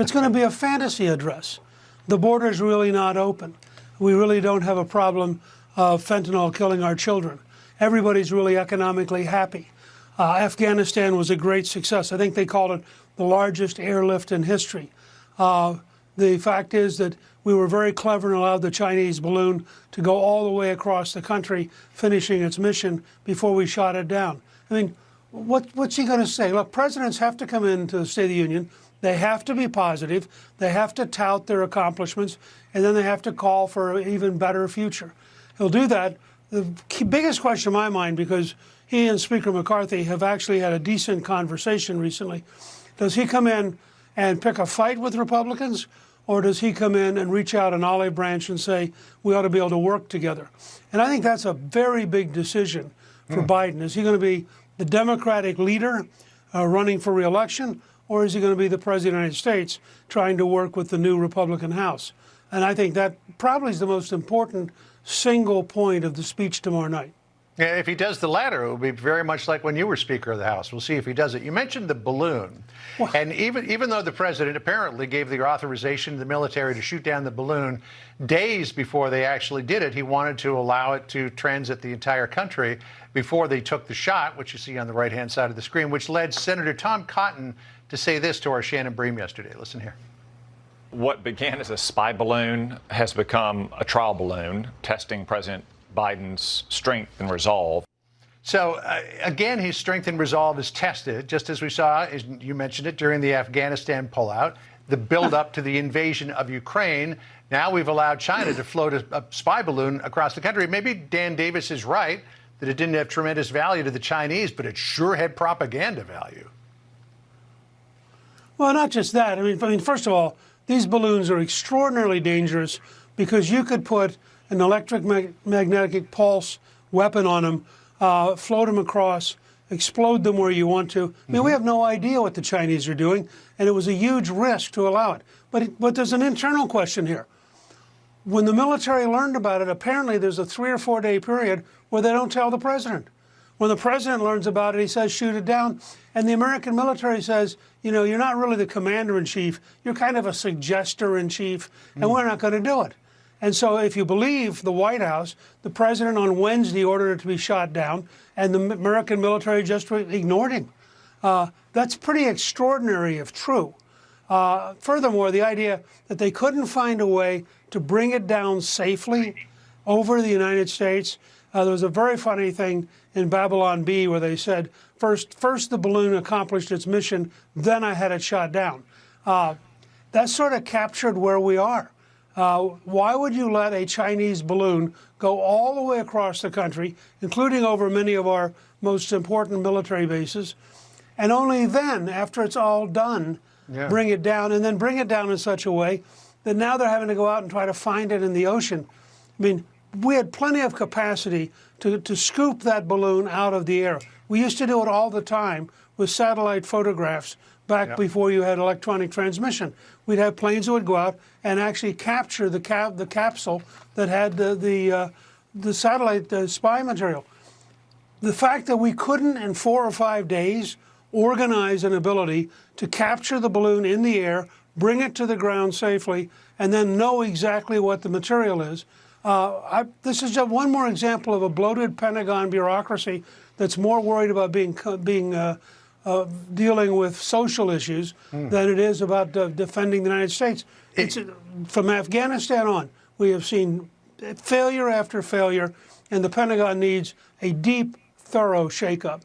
It's going to be a fantasy address. The border's really not open. We really don't have a problem of fentanyl killing our children. Everybody's really economically happy. Afghanistan was a great success. I think they called it the largest airlift in history. The fact is that we were very clever and allowed the Chinese balloon to go all the way across the country, finishing its mission before we shot it down. I mean, what's he going to say? Look, presidents have to come into the State of the Union. They have to be positive. They have to tout their accomplishments, and then they have to call for an even better future. He'll do that. The biggest question in my mind, because he and Speaker McCarthy have actually had a decent conversation recently, does he come in and pick a fight with Republicans, or does he come in and reach out an olive branch and say, we ought to be able to work together? And I think that's a very big decision for Biden. Is he going to be the Democratic leader running for re-election, or is he going to be the President of the United States trying to work with the new Republican House? And I think that probably is the most important single point of the speech tomorrow night. Yeah, if he does the latter, it will be very much like when you were Speaker of the House. We'll see if he does it. You mentioned the balloon. Well, and even though the president apparently gave the authorization to the military to shoot down the balloon days before they actually did it, he wanted to allow it to transit the entire country before they took the shot, which you see on the right-hand side of the screen, which led Senator Tom Cotton to say this to our Shannon Bream yesterday. Listen here. What began as a spy balloon has become a trial balloon, testing President Biden's strength and resolve. So, again, his strength and resolve is tested, just as we saw, as you mentioned it, during the Afghanistan pullout, the buildup to the invasion of Ukraine. Now we've allowed China to float a spy balloon across the country. Maybe Dan Davis is right that it didn't have tremendous value to the Chinese, but it sure had propaganda value. Well, not just that. I mean, first of all, these balloons are extraordinarily dangerous because you could put an electric magnetic pulse weapon on them, float them across, explode them where you want to. I mean, we have no idea what the Chinese are doing, and it was a huge risk to allow it. But there's an internal question here. When the military learned about it, apparently there's a 3 or 4 day period where they don't tell the president. When the president learns about it, he says, shoot it down. And the American military says, you know, you're not really the commander-in-chief. You're kind of a suggester-in-chief, and we're not going to do it. And so if you believe the White House, the president on Wednesday ordered it to be shot down, and the American military just ignored him. That's pretty extraordinary if true. Furthermore, the idea that they couldn't find a way to bring it down safely over the United States. There was a very funny thing in Babylon Bee where they said, first the balloon accomplished its mission, then I had it shot down. That sort of captured where we are. Why would you let a Chinese balloon go all the way across the country, including over many of our most important military bases, and only then, after it's all done, bring it down, and then bring it down in such a way that now they're having to go out and try to find it in the ocean? I mean, we had plenty of capacity to scoop that balloon out of the air. We used to do it all the time with satellite photographs back before you had electronic transmission. We'd have planes that would go out and actually capture the capsule that had the satellite spy material. The fact that we couldn't in 4 or 5 days organize an ability to capture the balloon in the air, bring it to the ground safely, and then know exactly what the material is. This is just one more example of a bloated Pentagon bureaucracy that's more worried about dealing with social issues than it is about defending the United States. From Afghanistan on, we have seen failure after failure, and the Pentagon needs a deep, thorough shakeup.